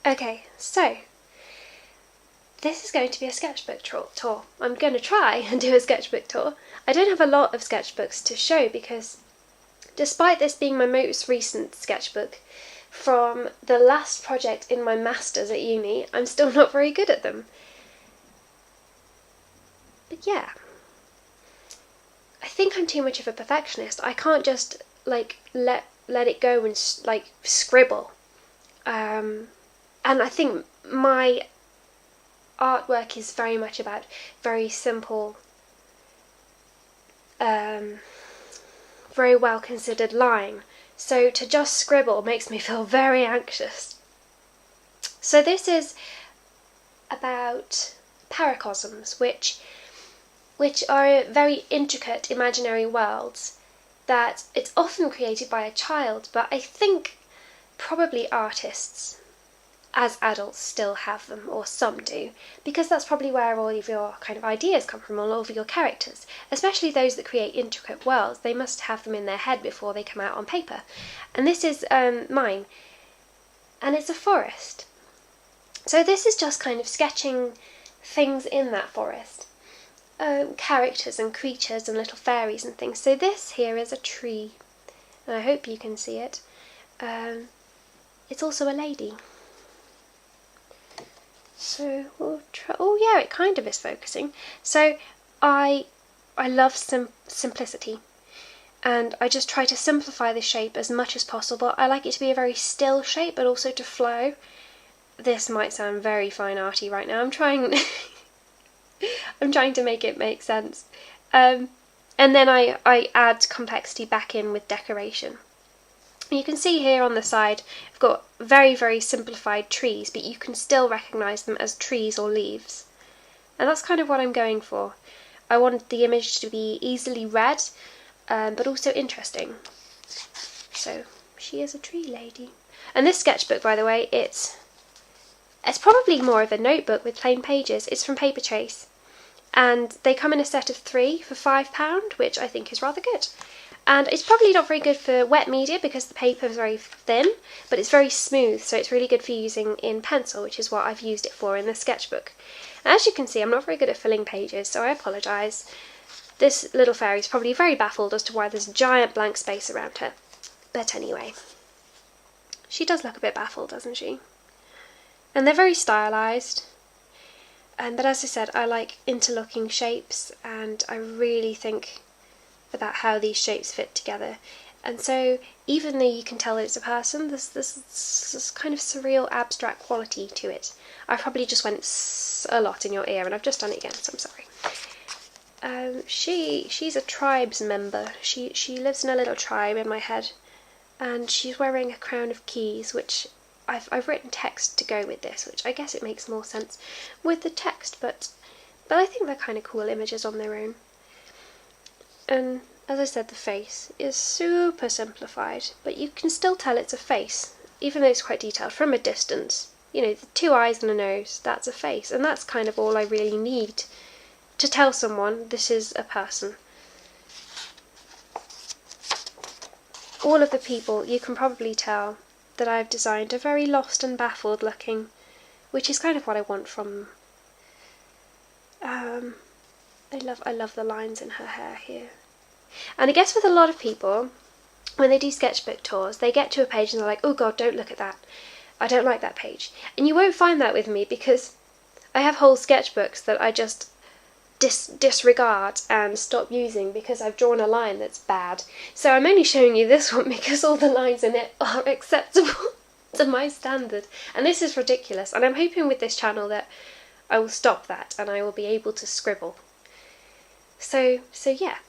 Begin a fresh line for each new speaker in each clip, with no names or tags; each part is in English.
Okay, so this is going to be a sketchbook tour. I'm going to try and do a sketchbook tour. I don't have a lot of sketchbooks to show because despite this being my most recent sketchbook from the last project in my masters at uni, I'm still not very good at them. But yeah, I think I'm too much of a perfectionist. I can't just like let it go and like scribble. And I think my artwork is very much about very simple, very well considered line. So to just scribble makes me feel very anxious. So this is about paracosms, which are very intricate imaginary worlds that it's often created by a child, but I think probably artists as adults still have them, or some do, because that's probably where all of your kind of ideas come from, all of your characters, especially those that create intricate worlds. They must have them in their head before they come out on paper. And this is mine, and it's a forest. So this is just kind of sketching things in that forest, characters and creatures and little fairies and things. So this here is a tree, and I hope you can see it. It's also a lady. So we'll try. Oh yeah, it kind of is focusing. So I love simplicity, and I just try to simplify the shape as much as possible. I like it to be a very still shape, but also to flow. This might sound very fine arty right now. I'm trying. I'm trying to make it make sense, and then I add complexity back in with decoration. You can see here on the side I've got very, very simplified trees, but you can still recognise them as trees or leaves. And that's kind of what I'm going for. I want the image to be easily read, but also interesting. So she is a tree lady. And this sketchbook, by the way, it's probably more of a notebook with plain pages. It's from Paper Chase. And they come in a set of 3 for £5, which I think is rather good. And it's probably not very good for wet media because the paper is very thin, but it's very smooth, so it's really good for using in pencil, which is what I've used it for in the sketchbook. And as you can see, I'm not very good at filling pages, so I apologise. This little fairy is probably very baffled as to why there's a giant blank space around her. But anyway, she does look a bit baffled, doesn't she? And they're very stylised. But as I said, I like interlocking shapes, and I really think about how these shapes fit together. And so even though you can tell it's a person, there's this kind of surreal abstract quality to it. I probably just went a lot in your ear, and I've just done it again, so I'm sorry. She's a tribes member. She lives in a little tribe in my head, and she's wearing a crown of keys, which I've written text to go with this, which I guess it makes more sense with the text, but I think they're kind of cool images on their own. And as I said, the face is super simplified, but you can still tell it's a face, even though it's quite detailed from a distance. You know, the 2 eyes and a nose, that's a face, and that's kind of all I really need to tell someone this is a person. All of the people, you can probably tell that I've designed are very lost and baffled looking, which is kind of what I want from I love the lines in her hair here. And I guess with a lot of people, when they do sketchbook tours, they get to a page and they're like, oh god, don't look at that. I don't like that page. And you won't find that with me, because I have whole sketchbooks that I just disregard and stop using because I've drawn a line that's bad. So I'm only showing you this one because all the lines in it are acceptable to my standard. And this is ridiculous. And I'm hoping with this channel that I will stop that and I will be able to scribble. So yeah.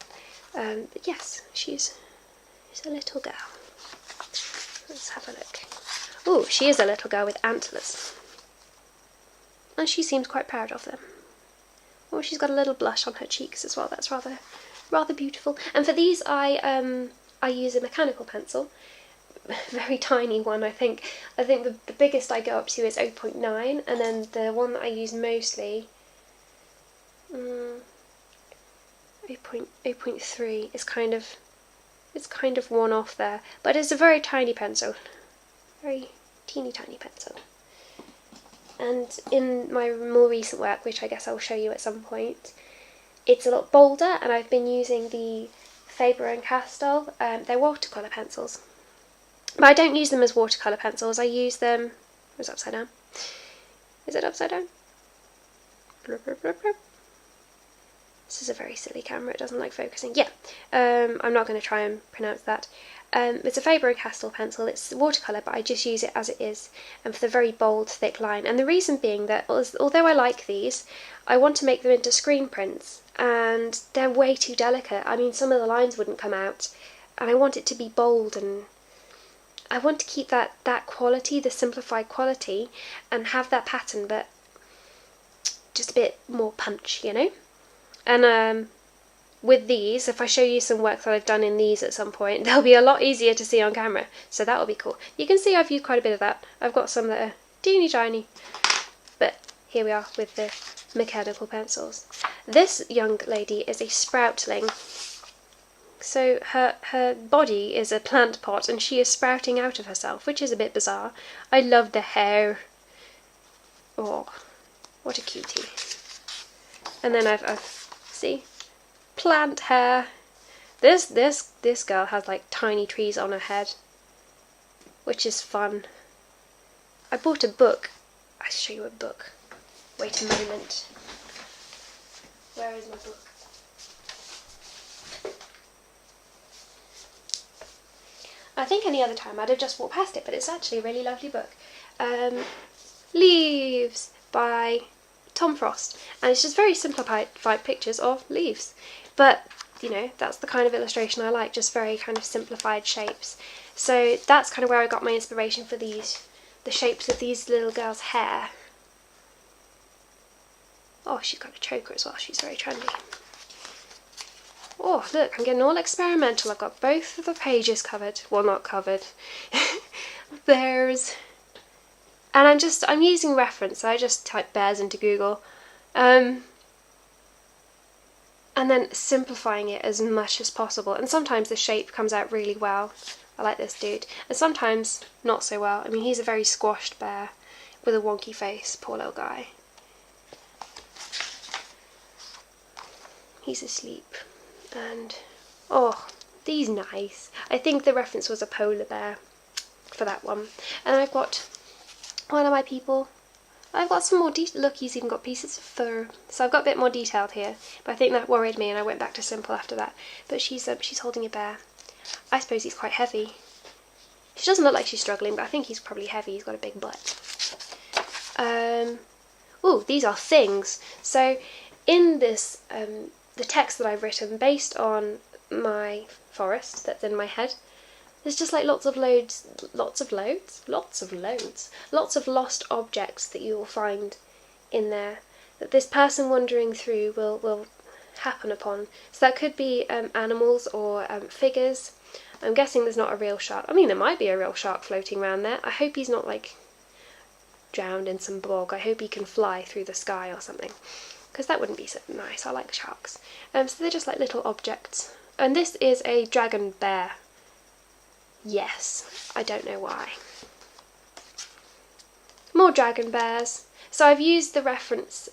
But yes, she's a little girl. Let's have a look. Oh, she is a little girl with antlers. And she seems quite proud of them. Oh, she's got a little blush on her cheeks as well. That's rather beautiful. And for these, I use a mechanical pencil, very tiny one. I think the biggest I go up to is 0.9, and then the one that I use mostly, 0.3 is kind of worn off there. But it's a very tiny pencil, very teeny tiny pencil. and in my more recent work, which I guess I'll show you at some point, it's a lot bolder, and I've been using the Faber-and-Castell. They're watercolour pencils, but I don't use them as watercolour pencils. I use them... It's upside down. Is it upside down? This is a very silly camera, it doesn't like focusing. Yeah, I'm not going to try and pronounce that. It's a Faber-and-Castell pencil. It's watercolour, but I just use it as it is, and for the very bold, thick line. And the reason being that, although I like these, I want to make them into screen prints, and they're way too delicate. I mean, some of the lines wouldn't come out, and I want it to be bold, and I want to keep that quality, the simplified quality, and have that pattern, but just a bit more punch, you know? And with these, if I show you some work that I've done in these at some point, they'll be a lot easier to see on camera, so that'll be cool. You can see I've used quite a bit of that. I've got some that are teeny tiny, but here we are with the mechanical pencils. This young lady is a sproutling, so her body is a plant pot and she is sprouting out of herself, which is a bit bizarre. I love the hair. Oh, what a cutie. And then I've see, plant hair. This girl has like tiny trees on her head, which is fun. I bought a book. I'll show you a book. Wait a moment. Where is my book? I think any other time I'd have just walked past it, but it's actually a really lovely book. Leaves by Tom Frost, and it's just very simplified pictures of leaves, but you know, that's the kind of illustration I like, just very kind of simplified shapes. So that's kind of where I got my inspiration for these, the shapes of these little girls' hair. Oh, she's got a choker as well, she's very trendy. Oh, look, I'm getting all experimental. I've got both of the pages covered. Well, not covered. There's... And I'm using reference, so I just type bears into Google. And then simplifying it as much as possible. And sometimes the shape comes out really well. I like this dude. And sometimes not so well. I mean, he's a very squashed bear with a wonky face. Poor little guy. He's asleep. And, oh, these nice. I think the reference was a polar bear for that one. And I've got one of my people. I've got some more detail. Look, he's even got pieces of fur. So I've got a bit more detailed here. But I think that worried me and I went back to simple after that. But she's holding a bear. I suppose he's quite heavy. She doesn't look like she's struggling, but I think he's probably heavy. He's got a big butt. Oh, these are things. So in this, the text that I've written based on my forest that's in my head, there's just like lots of lost objects that you will find in there that this person wandering through will happen upon. So that could be animals or figures. I'm guessing there's not a real shark. I mean, there might be a real shark floating around there. I hope he's not like drowned in some bog. I hope he can fly through the sky or something, because that wouldn't be so nice. I like sharks. So they're just like little objects. And this is a dragon bear. Yes, I don't know why. More dragon bears. So I've used the reference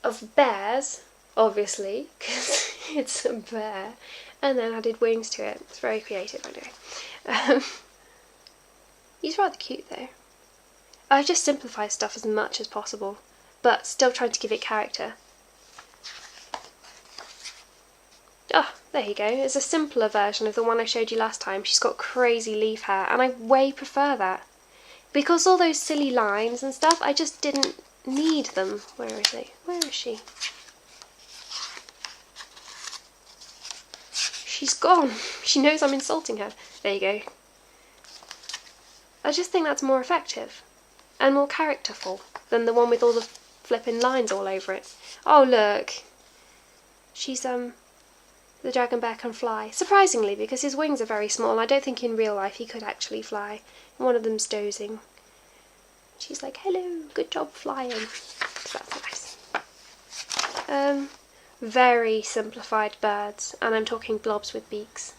of bears, obviously, because it's a bear, and then added wings to it. It's very creative, I know. He's rather cute though. I just simplify stuff as much as possible, but still trying to give it character. Oh, there you go. It's a simpler version of the one I showed you last time. She's got crazy leaf hair, and I way prefer that. Because all those silly lines and stuff, I just didn't need them. Where is he? Where is she? She's gone. She knows I'm insulting her. There you go. I just think that's more effective and more characterful than the one with all the flipping lines all over it. Oh, look. She's, the dragon bear can fly. Surprisingly, because his wings are very small, and I don't think in real life he could actually fly. One of them's dozing. She's like, hello, good job flying. So that's nice. Very simplified birds, and I'm talking blobs with beaks.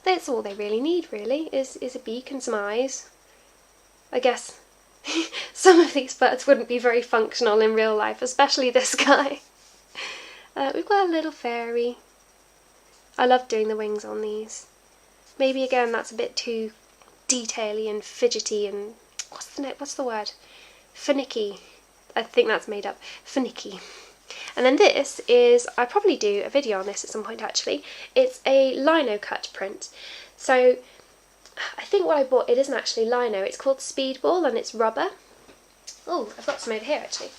That's all they really need, really, is a beak and some eyes. I guess Some of these birds wouldn't be very functional in real life, especially this guy. We've got a little fairy. I love doing the wings on these. Maybe again that's a bit too detaily and fidgety and what's the word? Finicky. I think that's made up. Finicky. And then this is, I'll probably do a video on this at some point actually. It's a lino cut print. So I think what I bought, it isn't actually lino, it's called Speedball and it's rubber. Oh, I've got some over here actually.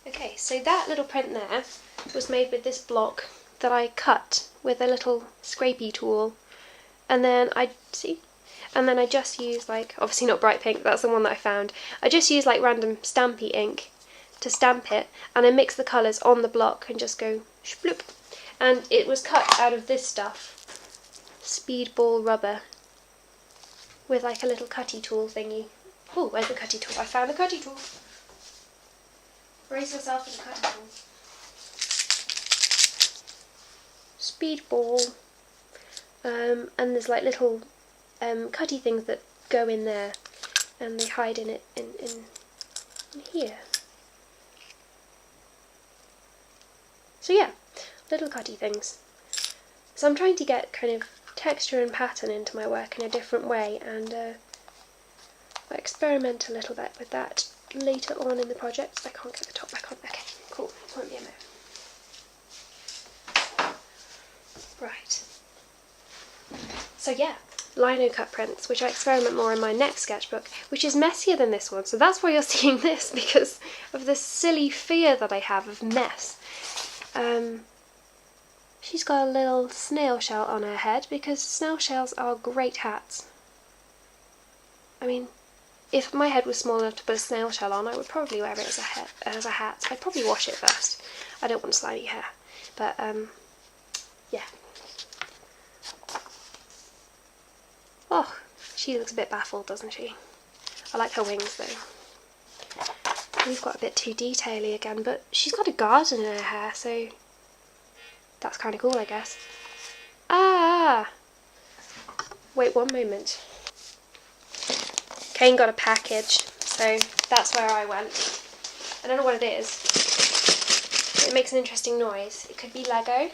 Okay, so that little print there was made with this block that I cut with a little scrapey tool, and then I just used, like, obviously not bright pink, that's the one that I found. I just used like random stampy ink to stamp it, and I mix the colours on the block and just go shploop. And it was cut out of this stuff, Speedball rubber, with like a little cutty tool thingy. Oh, where's the cutty tool? I found the cutty tool. Brace yourself for the cutty tool. Speedball. And there's like little cutty things that go in there, and they hide in it in here. So yeah, little cutty things. So I'm trying to get kind of texture and pattern into my work in a different way, and I experiment a little bit with that later on in the project. I can't get the top back on. Okay, cool. It won't be a minute. Right. So yeah, lino cut prints, which I experiment more in my next sketchbook, which is messier than this one. So that's why you're seeing this, because of this silly fear that I have of mess. She's got a little snail shell on her head, because snail shells are great hats. I mean, if my head was small enough to put a snail shell on, I would probably wear it as a hat. I'd probably wash it first. I don't want slimy hair. But, yeah. Oh, she looks a bit baffled, doesn't she? I like her wings, though. We've got a bit too detaily again, but she's got a garden in her hair, so that's kind of cool, I guess. Ah! Wait one moment. Kane got a package, so that's where I went. I don't know what it is. It makes an interesting noise. It could be Lego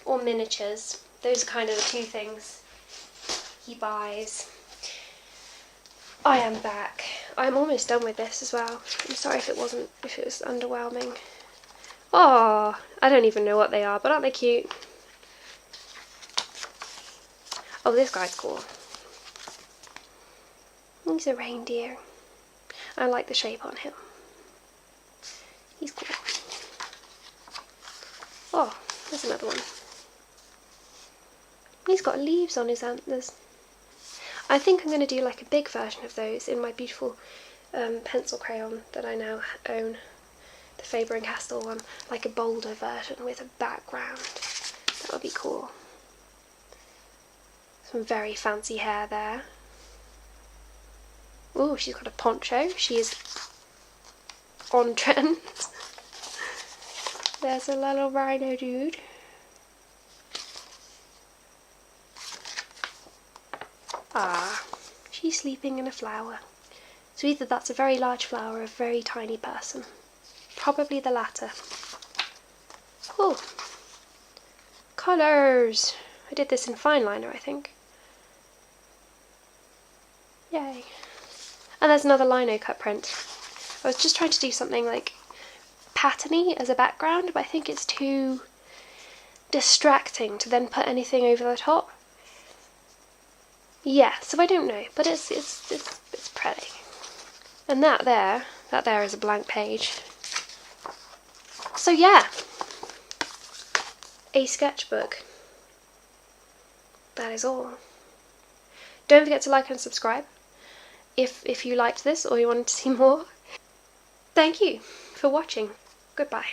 or miniatures. Those are kind of the two things he buys. I am back. I'm almost done with this as well. I'm sorry if it was underwhelming. Oh, I don't even know what they are, but aren't they cute? Oh, this guy's cool. He's a reindeer. I like the shape on him. He's cool. Oh, there's another one. He's got leaves on his antlers. I think I'm going to do like a big version of those in my beautiful pencil crayon that I now own. The Faber-and-Castell one. Like a bolder version with a background. That would be cool. Some very fancy hair there. Ooh, she's got a poncho. She is on trend. There's a little rhino dude. Ah, she's sleeping in a flower. So either that's a very large flower or a very tiny person. Probably the latter. Cool. Colours! I did this in fine liner, I think. Yay. And there's another lino cut print. I was just trying to do something like patterny as a background, but I think it's too distracting to then put anything over the top. Yeah, so I don't know, but it's pretty. And that there is a blank page. So yeah, a sketchbook. That is all. Don't forget to like and subscribe if you liked this or you wanted to see more. Thank you for watching. Goodbye.